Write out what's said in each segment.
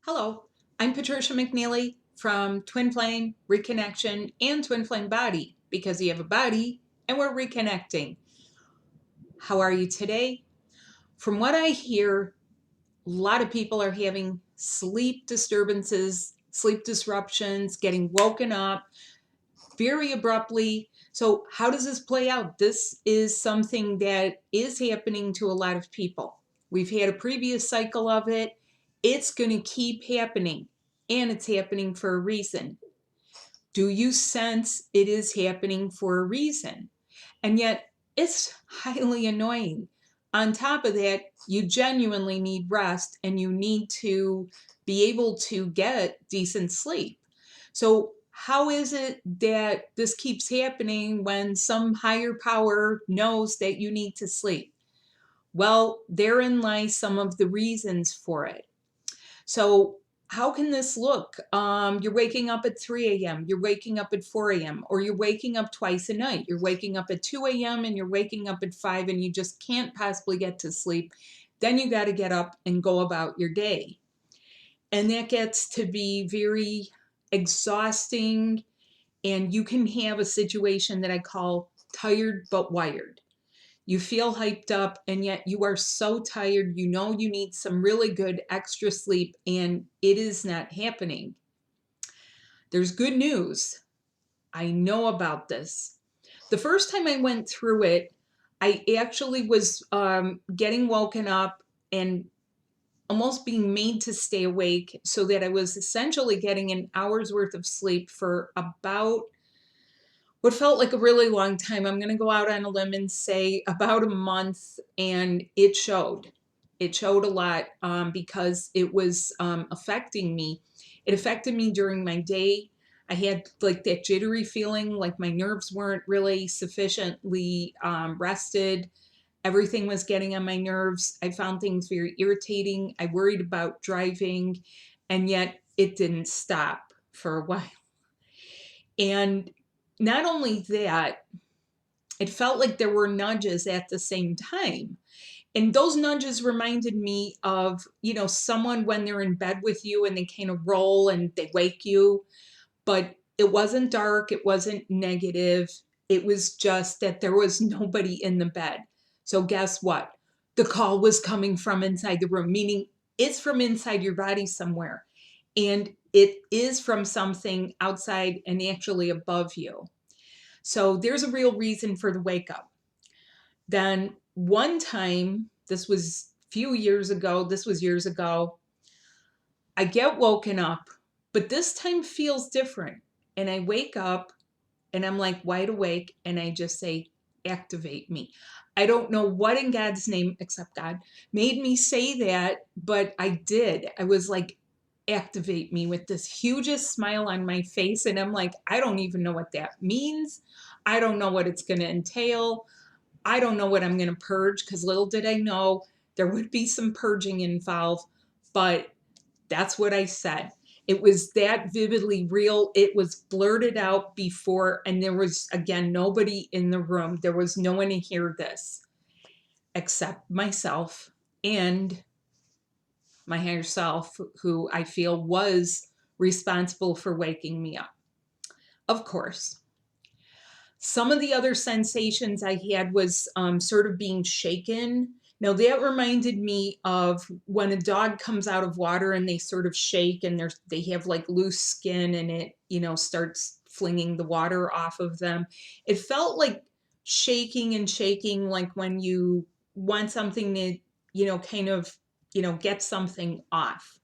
Hello, I'm Patricia McNeely from Twin Flame, Reconnection, and Twin Flame Body, because you have a body and we're reconnecting. How are you today? From what I hear, a lot of people are having sleep disturbances, sleep disruptions, getting woken up very abruptly. So how does this play out? This is something that is happening to a lot of people. We've had a previous cycle of it. It's going to keep happening, and it's happening for a reason. Do you sense it is happening for a reason? And yet it's highly annoying. On top of that, you genuinely need rest and you need to be able to get decent sleep. So how is it that this keeps happening when some higher power knows that you need to sleep? Well, therein lies some of the reasons for it. So how can this look? You're waking up at 3 a.m., you're waking up at 4 a.m., or you're waking up twice a night. You're waking up at 2 a.m. and you're waking up at 5 and you just can't possibly get to sleep. Then you got to get up and go about your day. And that gets to be very exhausting. And you can have a situation that I call tired but wired. You feel hyped up and yet you are so tired. You know you need some really good extra sleep and it is not happening. There's good news. I know about this. The first time I went through it, I actually was getting woken up and almost being made to stay awake, so that I was essentially getting an hour's worth of sleep for about what felt like a really long time. I'm going to go out on a limb and say about a month, and it showed. It showed a lot because it was affecting me. It affected me during my day. I had like that jittery feeling, like my nerves weren't really sufficiently rested. Everything was getting on my nerves. I found things very irritating. I worried about driving, and yet it didn't stop for a while. And not only that, it felt like there were nudges at the same time. And those nudges reminded me of, someone when they're in bed with you and they kind of roll and they wake you. But it wasn't dark. It wasn't negative. It was just that there was nobody in the bed. So guess what? The call was coming from inside the room, meaning it's from inside your body somewhere. And it is from something outside and actually above you. So there's a real reason for the wake up. Then one time, this was years ago, I get woken up, but this time feels different. And I wake up and I'm like wide awake and I just say, activate me. I don't know what in God's name, except God, made me say that, but I did. I was like, activate me, with this hugest smile on my face. And I'm like, I don't even know what that means. I don't know what it's going to entail. I don't know what I'm going to purge, because little did I know there would be some purging involved, but that's what I said. It was that vividly real. It was blurted out before, and there was, again, nobody in the room. There was no one to hear this except myself and my higher self, who I feel was responsible for waking me up. Of course, some of the other sensations I had was sort of being shaken. Now that reminded me of when a dog comes out of water and they sort of shake and they have like loose skin and it, starts flinging the water off of them. It felt like shaking and shaking, like when you want something to, kind of, get something off.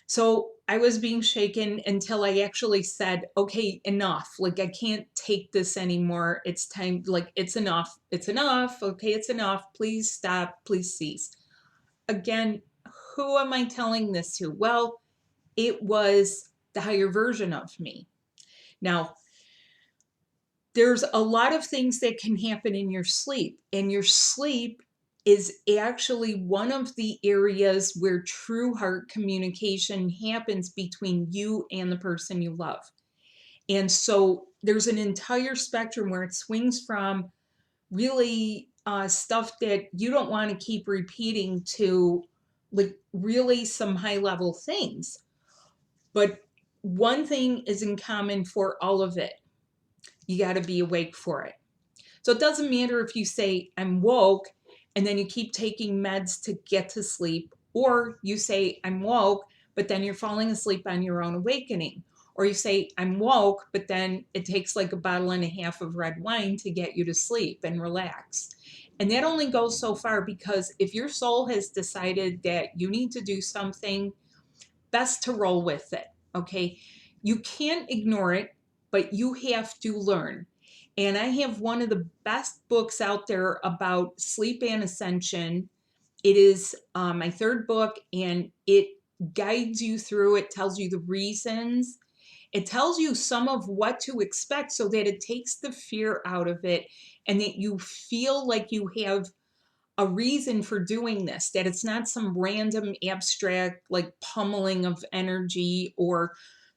So I was being shaken until I actually said, okay, enough. Like, I can't take this anymore. It's time. Like, it's enough. It's enough. Okay, it's enough. Please stop. Please cease. Again, who am I telling this to? Well, it was the higher version of me. Now, there's a lot of things that can happen in your sleep, and your sleep is actually one of the areas where true heart communication happens between you and the person you love. And so there's an entire spectrum where it swings from really stuff that you don't want to keep repeating to like really some high level things. But one thing is in common for all of it. You got to be awake for it. So it doesn't matter if you say, I'm woke, and then you keep taking meds to get to sleep, or you say, I'm woke, but then you're falling asleep on your own awakening. Or you say, I'm woke, but then it takes like a bottle and a half of red wine to get you to sleep and relax. And that only goes so far, because if your soul has decided that you need to do something, best to roll with it. Okay. You can't ignore it, but you have to learn. And I have one of the best books out there about sleep and ascension. It is my third book, and it guides you through it, tells you the reasons. It tells you some of what to expect so that it takes the fear out of it, and that you feel like you have a reason for doing this, that it's not some random abstract like pummeling of energy, or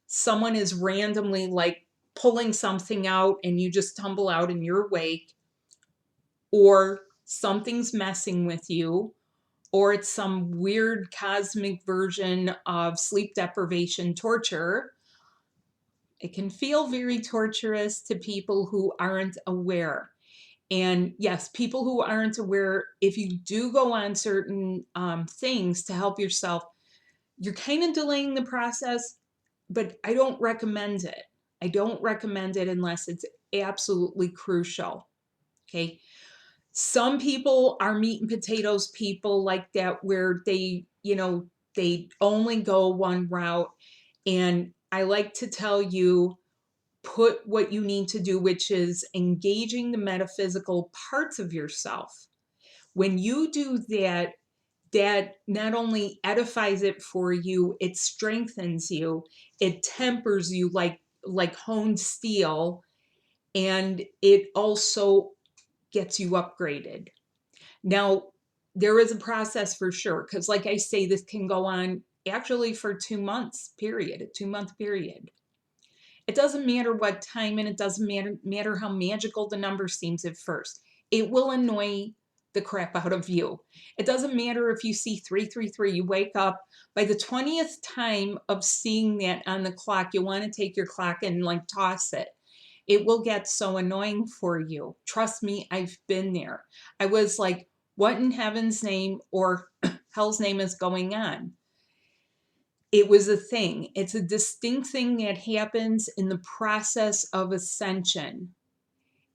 someone is randomly like pulling something out and you just tumble out and you're awake, or something's messing with you, or it's some weird cosmic version of sleep deprivation torture. It can feel very torturous to people who aren't aware. And yes, people who aren't aware, if you do go on certain things to help yourself, you're kind of delaying the process, but I don't recommend it. I don't recommend it unless it's absolutely crucial. Okay. Some people are meat and potatoes people like that, where they only go one route. And I like to tell you, put what you need to do, which is engaging the metaphysical parts of yourself. When you do that, that not only edifies it for you, it strengthens you, it tempers you like honed steel, and it also gets you upgraded. Now, there is a process for sure, because like I say, this can go on actually for 2 months period, a 2-month period. It doesn't matter what time, and it doesn't matter how magical the number seems at first. It will annoy the crap out of you. It doesn't matter if you see 333, you wake up. By the 20th time of seeing that on the clock, you'll want to take your clock and like toss it. It will get so annoying for you. Trust me, I've been there. I was like, what in heaven's name or hell's name is going on? It was a thing. It's a distinct thing that happens in the process of ascension.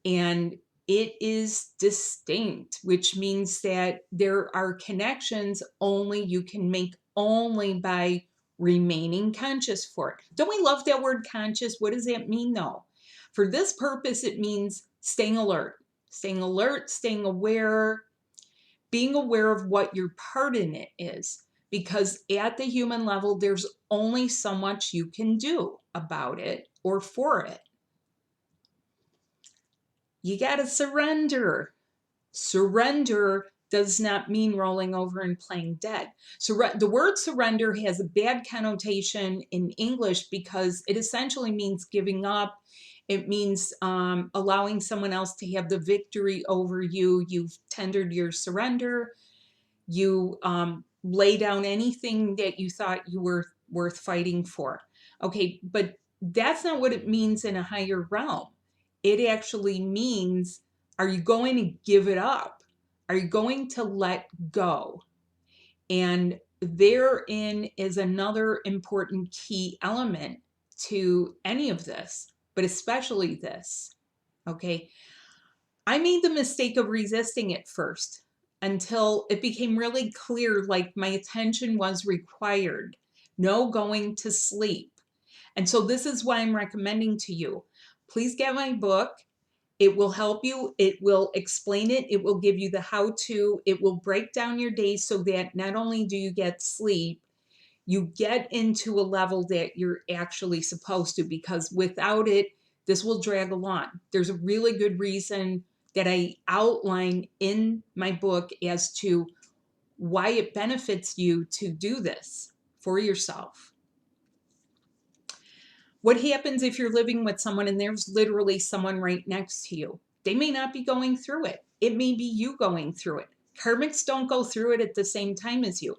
And it is distinct, which means that there are connections only you can make only by remaining conscious for it. Don't we love that word conscious? What does that mean though? For this purpose, it means staying alert, staying aware, being aware of what your part in it is. Because at the human level, there's only so much you can do about it or for it. You got to surrender. Surrender does not mean rolling over and playing dead. The word surrender has a bad connotation in English because it essentially means giving up. It means allowing someone else to have the victory over you. You've tendered your surrender. You lay down anything that you thought you were worth fighting for. Okay, but that's not what it means in a higher realm. It actually means, are you going to give it up? Are you going to let go? And therein is another important key element to any of this, but especially this. Okay, I made the mistake of resisting it first until it became really clear, like my attention was required. No going to sleep. And so this is why I'm recommending to you, please get my book. It will help you. It will explain it. It will give you the how-to. It will break down your day so that not only do you get sleep, you get into a level that you're actually supposed to, because without it, this will drag along. There's a really good reason that I outline in my book as to why it benefits you to do this for yourself. What happens if you're living with someone and there's literally someone right next to you? They may not be going through it. It may be you going through it. Karmics don't go through it at the same time as you.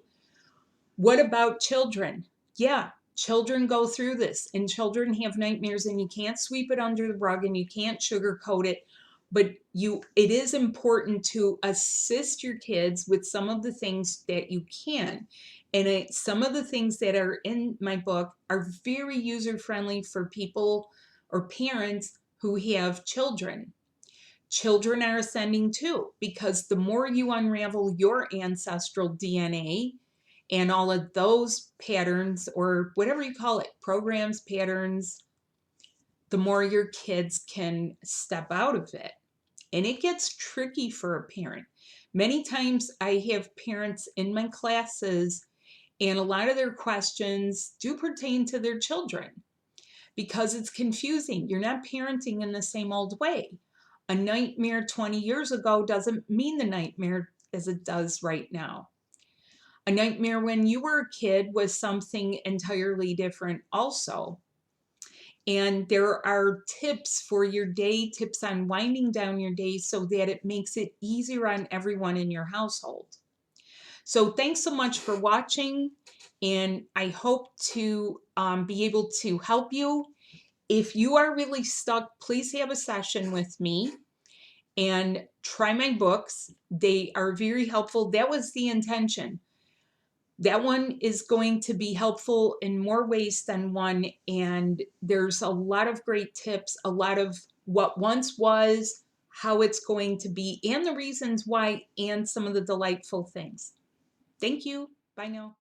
What about children? Yeah, children go through this, and children have nightmares, and you can't sweep it under the rug and you can't sugarcoat it. But it is important to assist your kids with some of the things that you can. And some of the things that are in my book are very user friendly for people or parents who have children. Children are ascending too, because the more you unravel your ancestral DNA and all of those patterns, or whatever you call it, programs, patterns, the more your kids can step out of it. And it gets tricky for a parent. Many times I have parents in my classes, and a lot of their questions do pertain to their children because it's confusing. You're not parenting in the same old way. A nightmare 20 years ago doesn't mean the nightmare as it does right now. A nightmare when you were a kid was something entirely different also. And there are tips for your day, tips on winding down your day so that it makes it easier on everyone in your household. So thanks so much for watching, and I hope to be able to help you. If you are really stuck, please have a session with me and try my books. They are very helpful. That was the intention. That one is going to be helpful in more ways than one, and there's a lot of great tips, a lot of what once was, how it's going to be, and the reasons why, and some of the delightful things. Thank you. Bye now.